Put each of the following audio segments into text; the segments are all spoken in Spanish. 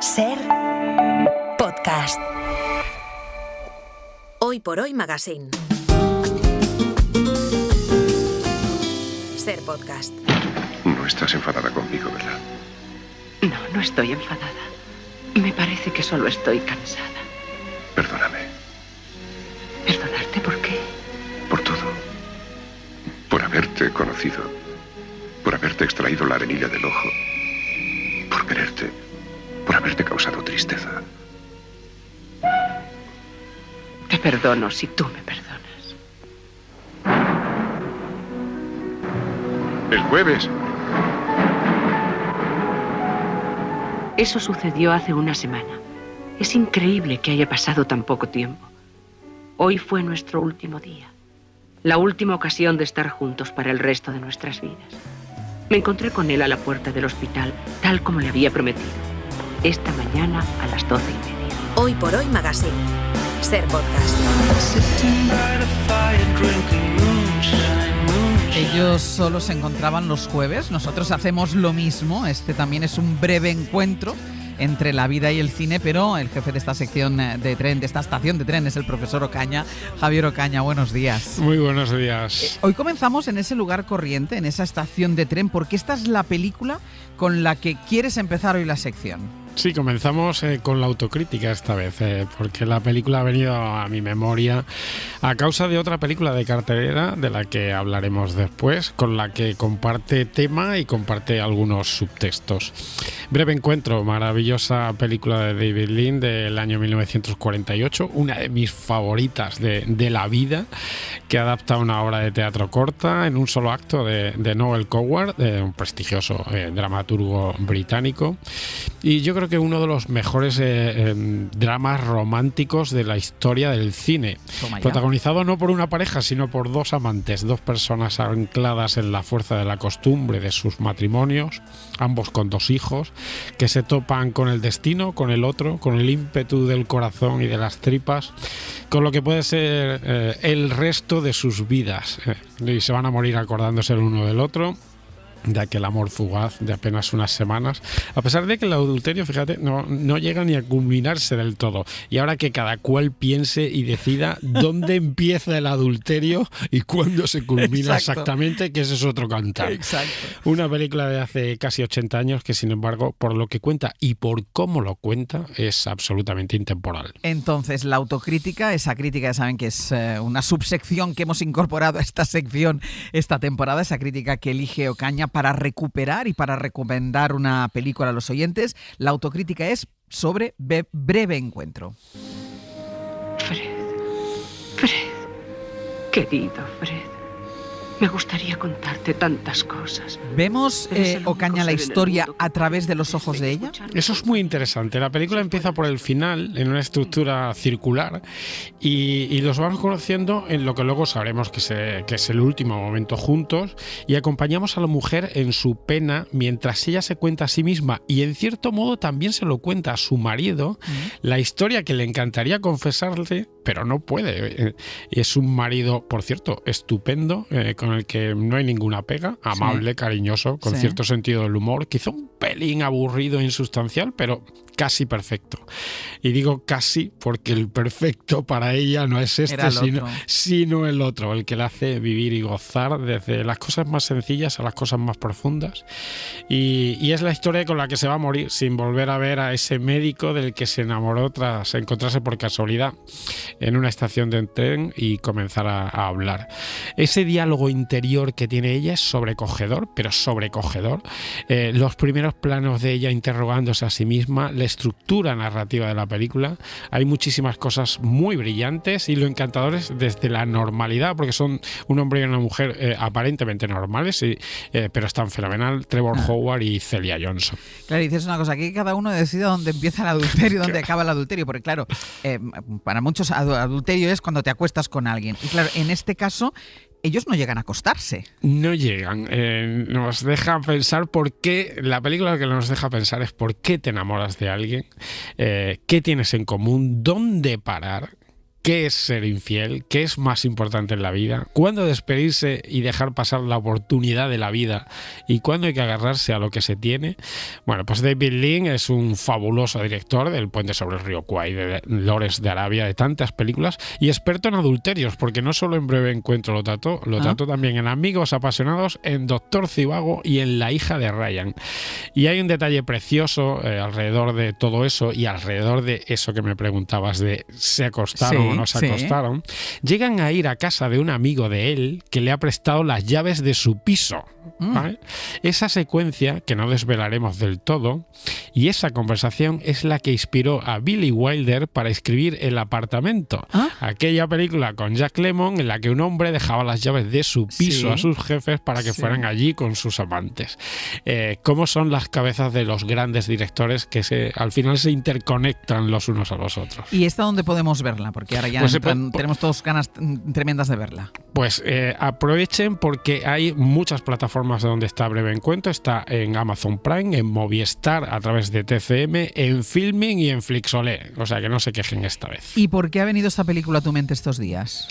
Ser podcast. Hoy por hoy Magazine. Ser podcast. No estás enfadada conmigo, ¿verdad? No estoy enfadada. Me parece que solo estoy cansada. Perdóname. ¿Perdonarte por qué? Por todo. Por haberte conocido. Por haberte extraído la arenilla del ojo. Por quererte. Por haberte causado tristeza. Te perdono si tú me perdonas. El jueves. Eso sucedió hace una semana. Es increíble que haya pasado tan poco tiempo. Hoy fue nuestro último día. La última ocasión de estar juntos para el resto de nuestras vidas. Me encontré con él a la puerta del hospital, tal como le había prometido. Esta mañana a las 12:30. Hoy por hoy Magazine. Ser podcast. Ellos solo se encontraban los jueves, nosotros hacemos lo mismo. Este también es un breve encuentro entre la vida y el cine, pero el jefe de esta sección de tren, de esta estación de tren, es el profesor Ocaña. Javier Ocaña, buenos días. Muy buenos días. Hoy comenzamos en ese lugar corriente, en esa estación de tren, porque esta es la película con la que quieres empezar hoy la sección. Sí, comenzamos con la autocrítica esta vez, porque la película ha venido a mi memoria a causa de otra película de cartelera, de la que hablaremos después, con la que comparte tema y comparte algunos subtextos. Breve encuentro, maravillosa película de David Lean del año 1948, una de mis favoritas de la vida, que adapta una obra de teatro corta en un solo acto de Noel Coward, un prestigioso dramaturgo británico. Y yo creo que uno de los mejores dramas románticos de la historia del cine. Protagonizado no por una pareja, sino por dos amantes, dos personas ancladas en la fuerza de la costumbre de sus matrimonios, ambos con dos hijos, que se topan con el destino, con el otro, con el ímpetu del corazón y de las tripas, con lo que puede ser el resto de sus vidas. Y se van a morir acordándose el uno del otro, de aquel amor fugaz de apenas unas semanas, a pesar de que el adulterio, fíjate, no llega ni a culminarse del todo. Y ahora que cada cual piense y decida dónde empieza el adulterio y cuándo se culmina exactamente, que ese es otro cantar. Exacto. Una película de hace casi 80 años que, sin embargo, por lo que cuenta y por cómo lo cuenta, es absolutamente intemporal. Entonces, la autocrítica, esa crítica, ya saben que es una subsección que hemos incorporado a esta sección esta temporada, esa crítica que elige Ocaña para recuperar y para recomendar una película a los oyentes. La autocrítica es sobre Breve encuentro. Fred, querido Fred, me gustaría contarte tantas cosas. ¿Vemos, Ocaña, la historia a través de los ojos de ella? Eso es muy interesante. La película empieza por el final, en una estructura circular, y los vamos conociendo en lo que luego sabremos que es el último momento juntos, y acompañamos a la mujer en su pena mientras ella se cuenta a sí misma, y en cierto modo también se lo cuenta a su marido, la historia que le encantaría confesarle, pero no puede. Es un marido, por cierto, estupendo, con el que no hay ninguna pega, amable, cariñoso, con cierto sentido del humor, quizá un pelín aburrido e insustancial, pero casi perfecto. Y digo casi porque el perfecto para ella no es este, sino el otro, el que le hace vivir y gozar desde las cosas más sencillas a las cosas más profundas. Y es la historia con la que se va a morir sin volver a ver a ese médico del que se enamoró tras encontrarse por casualidad en una estación de tren y comenzar a hablar. Ese diálogo interior que tiene ella es sobrecogedor, pero sobrecogedor. Los primeros planos de ella interrogándose a sí misma, la estructura narrativa de la película, hay muchísimas cosas muy brillantes, y lo encantador es desde la normalidad, porque son un hombre y una mujer aparentemente normales, pero están fenomenal, Trevor Howard y Celia Johnson. Claro, y dices una cosa, aquí cada uno decide dónde empieza el adulterio y dónde acaba el adulterio, porque claro, para muchos adulterio es cuando te acuestas con alguien, y claro, en este caso ellos no llegan a acostarse. No llegan. Nos deja pensar por qué. La película lo que nos deja pensar es por qué te enamoras de alguien, qué tienes en común, dónde parar, qué es ser infiel, qué es más importante en la vida, cuándo despedirse y dejar pasar la oportunidad de la vida y cuándo hay que agarrarse a lo que se tiene. Bueno, pues David Lean es un fabuloso director del Puente sobre el río Kwai, de Lores de Arabia, de tantas películas, y experto en adulterios, porque no solo en Breve Encuentro lo trató también en Amigos Apasionados, en Doctor Zivago y en La hija de Ryan. Y hay un detalle precioso alrededor de todo eso y alrededor de eso que me preguntabas de se acostaron o no se acostaron. Llegan a ir a casa de un amigo de él que le ha prestado las llaves de su piso. ¿Vale? Esa secuencia, que no desvelaremos del todo, y esa conversación es la que inspiró a Billy Wilder para escribir El apartamento, aquella película con Jack Lemmon en la que un hombre dejaba las llaves de su piso a sus jefes para que fueran allí con sus amantes. ¿Cómo son las cabezas de los grandes directores que al final se interconectan los unos a los otros? ¿Y esta dónde podemos verla? Porque ahora ya tenemos todos ganas tremendas de verla. Pues aprovechen, porque hay muchas plataformas de donde está Breve Encuentro. Está en Amazon Prime, en Movistar a través de TCM, en Filming y en Flixolé. O sea que no se quejen esta vez. ¿Y por qué ha venido esta película a tu mente estos días?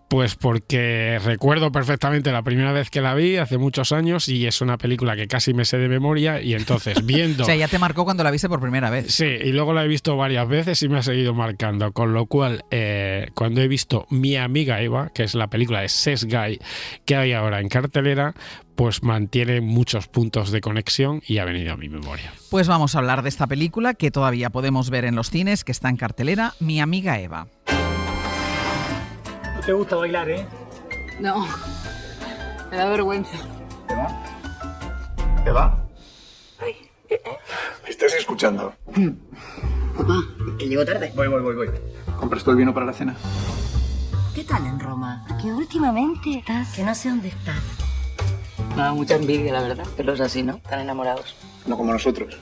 Pues porque recuerdo perfectamente la primera vez que la vi hace muchos años y es una película que casi me sé de memoria, y entonces viendo... O sea, ya te marcó cuando la viste por primera vez. Sí, y luego la he visto varias veces y me ha seguido marcando, con lo cual cuando he visto Mi amiga Eva, que es la película de Seth Guy que hay ahora en cartelera, pues mantiene muchos puntos de conexión y ha venido a mi memoria. Pues vamos a hablar de esta película que todavía podemos ver en los cines, que está en cartelera, Mi amiga Eva. ¿No te gusta bailar, No, me da vergüenza. ¿Eva? ¿Eva? Ay, ¿Me estás escuchando? Papá, que llego tarde. Voy. ¿Compras todo el vino para la cena? ¿Qué tal en Roma? Que últimamente estás... Que no sé dónde estás. Me da mucha envidia, la verdad, que los así, ¿no? Están enamorados. No como nosotros.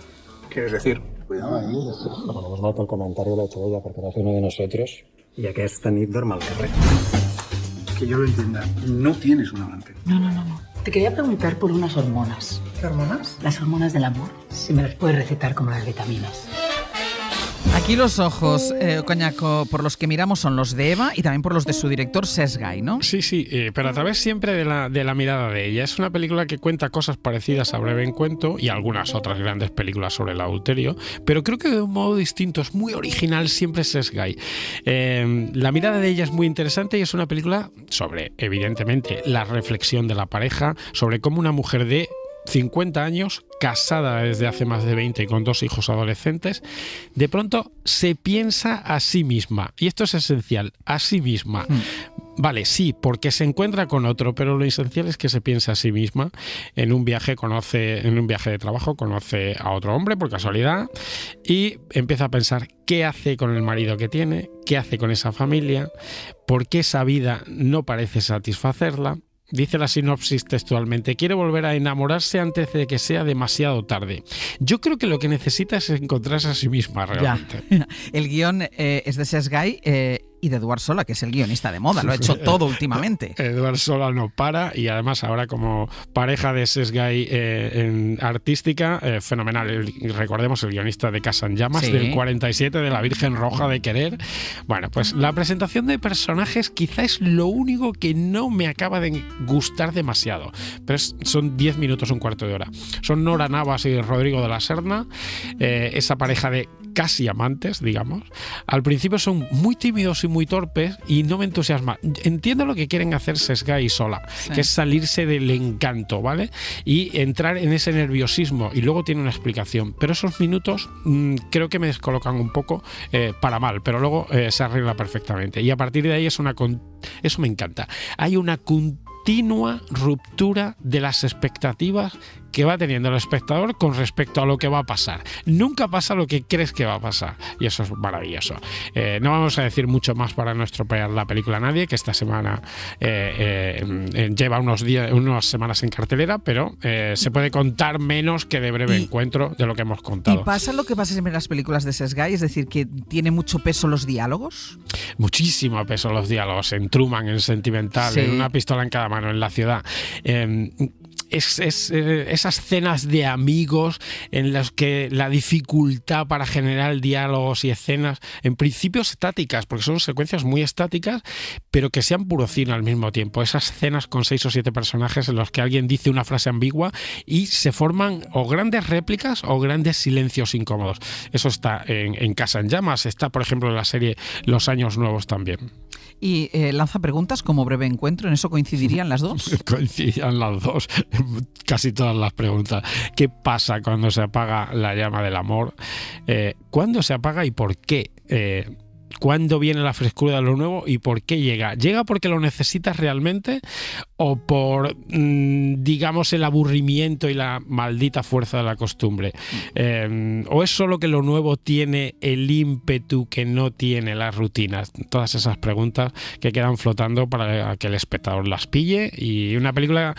¿Quieres decir? Cuidado ahí. No ponemos nota el comentario lo ha hecho ella porque no hace uno de nosotros. Y aquesta nit dorm al carrer. Que yo lo entienda. No tienes un amante. No. Te quería preguntar por unas hormonas. ¿Qué hormonas? Las hormonas del amor. Si me las puedes recetar como las vitaminas. Aquí los ojos, Coñaco, por los que miramos son los de Eva y también por los de su director Seth Guy, ¿no? Sí, pero a través siempre de la mirada de ella. Es una película que cuenta cosas parecidas a Breve Encuentro y algunas otras grandes películas sobre el adulterio, pero creo que de un modo distinto, es muy original siempre Seth Guy. La mirada de ella es muy interesante y es una película sobre, evidentemente, la reflexión de la pareja, sobre cómo una mujer de 50 años, casada desde hace más de 20 y con 2 hijos adolescentes, de pronto se piensa a sí misma. Y esto es esencial, a sí misma. Vale, sí, porque se encuentra con otro, pero lo esencial es que se piensa a sí misma. En un viaje de trabajo conoce a otro hombre por casualidad y empieza a pensar qué hace con el marido que tiene, qué hace con esa familia, por qué esa vida no parece satisfacerla. Dice la sinopsis textualmente: quiere volver a enamorarse antes de que sea demasiado tarde. Yo creo que lo que necesita es encontrarse a sí misma realmente. Ya. El guión es de Seth Guy y de Eduard Sola, que es el guionista de moda, lo ha hecho todo últimamente. Eduard Sola no para, y además ahora como pareja de Seth Guy en artística, fenomenal. Recordemos el guionista de Casa en Llamas, sí, del 47, de La Virgen Roja de Querer. Bueno, pues la presentación de personajes quizá es lo único que no me acaba de gustar demasiado, pero son 10 minutos, un cuarto de hora. Son Nora Navas y Rodrigo de la Serna, esa pareja de casi amantes, digamos. Al principio son muy tímidos y muy torpes y no me entusiasma. Entiendo lo que quieren hacer Seth Guy y Sola, sí, que es salirse del encanto, ¿vale? Y entrar en ese nerviosismo, y luego tiene una explicación. Pero esos minutos creo que me descolocan un poco, para mal, pero luego se arregla perfectamente. Y a partir de ahí eso me encanta. Hay una continua ruptura de las expectativas que va teniendo el espectador con respecto a lo que va a pasar. Nunca pasa lo que crees que va a pasar, y eso es maravilloso. No vamos a decir mucho más para no estropear la película a nadie, que esta semana lleva unas semanas en cartelera, pero se puede contar menos que de Breve Encuentro de lo que hemos contado. ¿Y pasa lo que pasa siempre en las películas de Seth Guy? Es decir, que tiene mucho peso los diálogos. Muchísimo peso los diálogos, en Truman, en Sentimental, sí, en Una pistola en cada mano, en La ciudad. esas cenas de amigos en las que la dificultad para generar diálogos y escenas, en principio estáticas, porque son secuencias muy estáticas, pero que sean puro cine al mismo tiempo. Esas escenas con 6 o 7 personajes en los que alguien dice una frase ambigua y se forman o grandes réplicas o grandes silencios incómodos. Eso está en Casa en Llamas, está por ejemplo en la serie Los Años Nuevos también. Y lanza preguntas como Breve Encuentro, ¿en eso coincidirían las dos? Coincidirían las dos, casi todas las preguntas. ¿Qué pasa cuando se apaga la llama del amor? ¿Cuándo se apaga y por qué? ¿Cuándo viene la frescura de lo nuevo y por qué llega? ¿Llega porque lo necesitas realmente o por, digamos, el aburrimiento y la maldita fuerza de la costumbre? ¿O es solo que lo nuevo tiene el ímpetu que no tiene las rutinas? Todas esas preguntas que quedan flotando para que el espectador las pille, y una película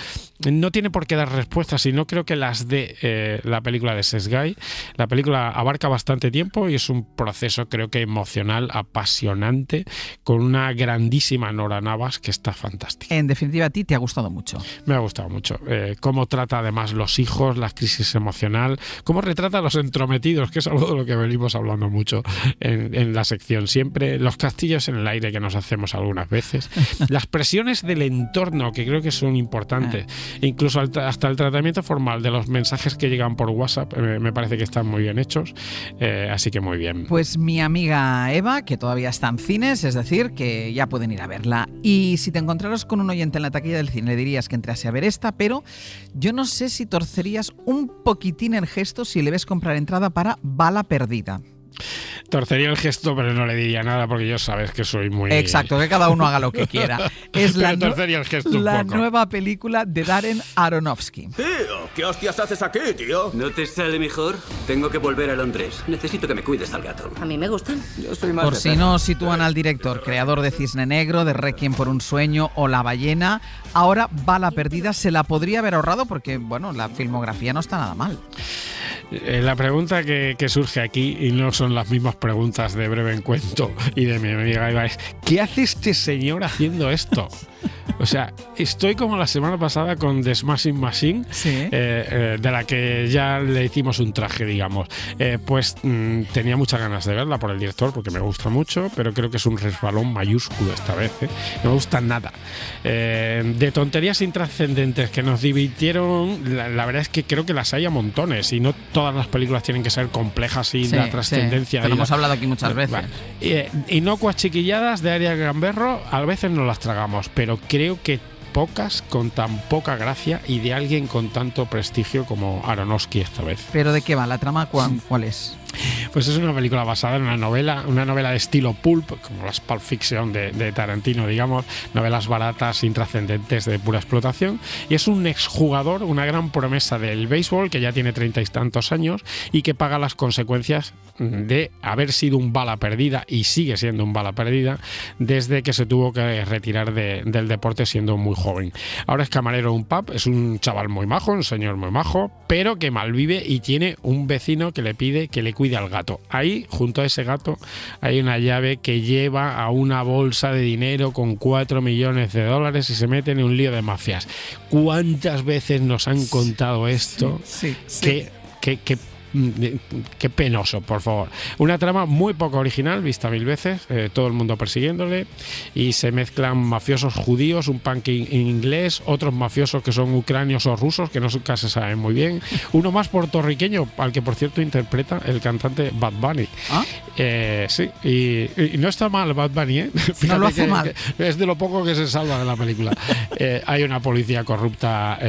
no tiene por qué dar respuestas, y no creo que las dé la película de Sesgay. La película abarca bastante tiempo y es un proceso, creo que emocional, apasionante, con una grandísima Nora Navas que está fantástica. En definitiva, a ti te ha gustado mucho. Me ha gustado mucho. Cómo trata además los hijos, la crisis emocional, cómo retrata a los entrometidos, que es algo de lo que venimos hablando mucho en la sección siempre, los castillos en el aire que nos hacemos algunas veces, las presiones del entorno, que creo que son importantes, incluso hasta el tratamiento formal de los mensajes que llegan por WhatsApp, me parece que están muy bien hechos, así que muy bien. Pues mi amiga Eva, que todavía está en cines, es decir, que ya pueden ir a verla. Y si te encontraras con un oyente en la taquilla del cine, le dirías que entrase a ver esta, pero yo no sé si torcerías un poquitín el gesto si le ves comprar entrada para Bala Perdida. Torcería el gesto, pero no le diría nada porque yo sabes que soy muy... Exacto, que cada uno haga lo que quiera. Es pero torcería el gesto un la poco. nueva película de Darren Aronofsky. Tío, ¿qué hostias haces aquí, tío? ¿No te sale mejor? Tengo que volver a Londres. Necesito que me cuides al gato. A mí me gustan. Yo soy más Por de si perro. no sitúan al director, creador de Cisne Negro, de Requiem por un sueño o La ballena, ahora Bala Perdida se la podría haber ahorrado porque, bueno, la filmografía no está nada mal. La pregunta que surge aquí, y no son las mismas preguntas de Breve Encuentro y de mi amiga Eva, es ¿qué hace este señor haciendo esto? O sea, estoy como la semana pasada con The Smashing Machine, sí. De la que ya le hicimos un traje, digamos. Pues tenía muchas ganas de verla por el director, porque me gusta mucho, pero creo que es un resbalón mayúsculo esta vez. No me gusta nada. De tonterías intrascendentes que nos divirtieron, la verdad es que creo que las hay a montones, y no todas las películas tienen que ser complejas y la trascendencia. Sí, lo hemos hablado aquí muchas veces. Inocuas chiquilladas de Arias Gamberro, a veces nos las tragamos, pero creo que pocas con tan poca gracia y de alguien con tanto prestigio como Aronofsky esta vez. ¿Pero de qué va? ¿La trama cuál es? Pues es una película basada en una novela de estilo pulp, como las Pulp Fiction de Tarantino, digamos, novelas baratas, intrascendentes, de pura explotación, y es un exjugador, una gran promesa del béisbol, que ya tiene 30 y tantos años y que paga las consecuencias de haber sido un bala perdida, y sigue siendo un bala perdida desde que se tuvo que retirar del deporte siendo muy joven. Ahora es camarero en un pub, es un chaval muy majo, un señor muy majo, pero que malvive y tiene un vecino que le pide que le cuide al gato. Ahí, junto a ese gato, hay una llave que lleva a una bolsa de dinero con $4 millones y se meten en un lío de mafias. ¿Cuántas veces nos han contado esto? Sí. Qué penoso, por favor. Una trama muy poco original, vista 1000 veces, todo el mundo persiguiéndole, y se mezclan mafiosos judíos, un punk inglés, otros mafiosos que son ucranios o rusos, que nunca se saben muy bien, uno más puertorriqueño, al que por cierto interpreta el cantante Bad Bunny. Sí, y no está mal Bad Bunny, Fíjate no lo hace mal. Que es de lo poco que se salva de la película. Hay una policía corrupta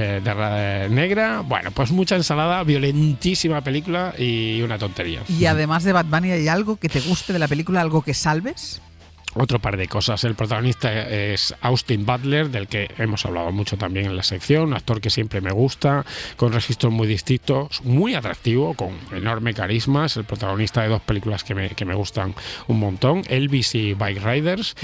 negra, bueno, pues mucha ensalada, violentísima película y una tontería. Y además de Bad Bunny, ¿hay algo que te guste de la película, algo que salves? Otro par de cosas. El protagonista es Austin Butler, del que hemos hablado mucho también en la sección, un actor que siempre me gusta, con registros muy distintos, muy atractivo, con enorme carisma. Es el protagonista de dos películas que me gustan un montón, Elvis y Bike Riders.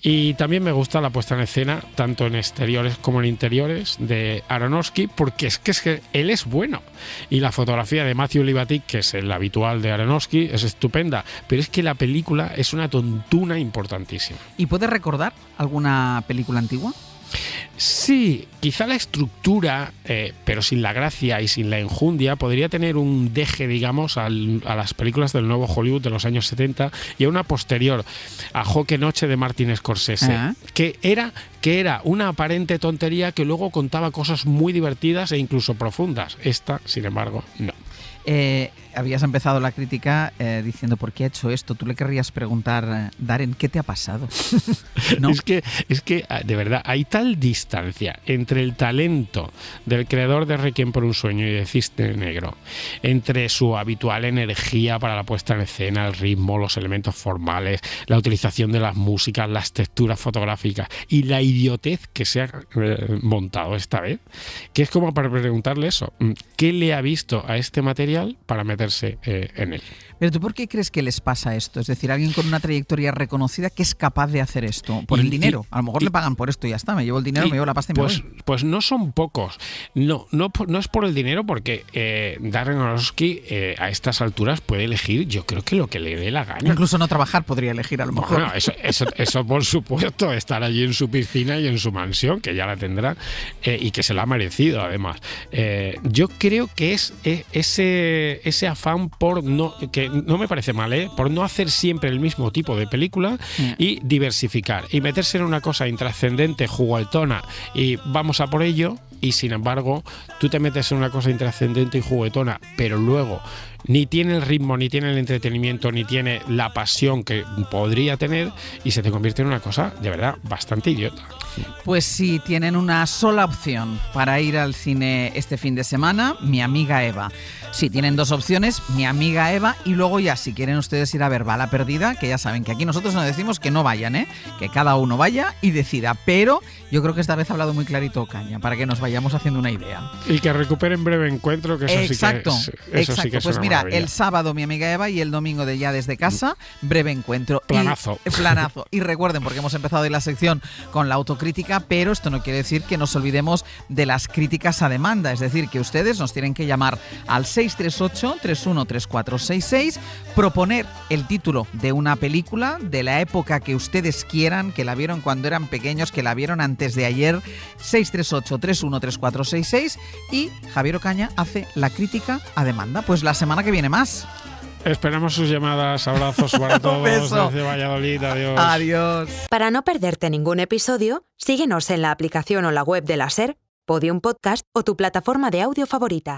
Y también me gusta la puesta en escena, tanto en exteriores como en interiores, de Aronofsky, porque es que él es bueno. Y la fotografía de Matthew Libatic, que es el habitual de Aronofsky, es estupenda, pero es que la película es una tontuna importantísima. ¿Y puedes recordar alguna película antigua? Sí, quizá la estructura, pero sin la gracia y sin la enjundia, podría tener un deje, digamos, a las películas del nuevo Hollywood de los años 70 y a una posterior, a Joque Noche de Martin Scorsese, que era una aparente tontería que luego contaba cosas muy divertidas e incluso profundas. Esta, sin embargo, no. Habías empezado la crítica diciendo ¿por qué ha hecho esto? Tú le querrías preguntar, Darren, ¿qué te ha pasado? ¿No? Es que de verdad hay tal distancia entre el talento del creador de Requiem por un sueño y de Cisne Negro, entre su habitual energía para la puesta en escena, el ritmo, los elementos formales, la utilización de las músicas, las texturas fotográficas y la idiotez que se ha montado esta vez, que es como para preguntarle eso, ¿qué le ha visto a este material para meterse en él? Pero ¿tú por qué crees que les pasa esto? Es decir, alguien con una trayectoria reconocida que es capaz de hacer esto por el dinero. A lo mejor le pagan por esto y ya está. Me llevo el dinero, me llevo la pasta y me voy. Pues no son pocos. No es por el dinero, porque Darren Aronofsky a estas alturas puede elegir, yo creo que lo que le dé la gana. Incluso no trabajar podría elegir a lo mejor. Bueno, eso por supuesto, estar allí en su piscina y en su mansión, que ya la tendrá, y que se la ha merecido además. Yo creo que es ese afán por que no me parece mal, por no hacer siempre el mismo tipo de película y diversificar y meterse en una cosa intrascendente, juguetona y vamos a por ello. Y sin embargo, tú te metes en una cosa intrascendente y juguetona, pero luego ni tiene el ritmo, ni tiene el entretenimiento, ni tiene la pasión que podría tener, y se te convierte en una cosa de verdad bastante idiota. Pues sí, tienen una sola opción para ir al cine este fin de semana, Mi amiga Eva. Sí, tienen dos opciones, Mi amiga Eva, y luego ya, si quieren ustedes ir a ver Bala Perdida, que ya saben que aquí nosotros nos decimos que no vayan, que cada uno vaya y decida, pero yo creo que esta vez ha hablado muy clarito Ocaña, para que nos vayamos haciendo una idea. Y que recuperen Breve Encuentro, que eso exacto, sí que es, eso sí que es pues una mira, maravilla. El sábado Mi amiga Eva y el domingo de Ya desde casa, Breve Encuentro. Planazo. Planazo. Y recuerden, porque hemos empezado hoy la sección con la autocrítica, pero esto no quiere decir que nos olvidemos de las críticas a demanda, es decir, que ustedes nos tienen que llamar al 638-313466, proponer el título de una película de la época que ustedes quieran, que la vieron cuando eran pequeños, que la vieron antes de ayer, 638-313466, y Javier Ocaña hace la crítica a demanda. Pues la semana que viene más. Esperamos sus llamadas. Abrazos para todos. Desde Valladolid. Adiós. Adiós. Para no perderte ningún episodio, síguenos en la aplicación o la web de la SER, Podium Podcast o tu plataforma de audio favorita.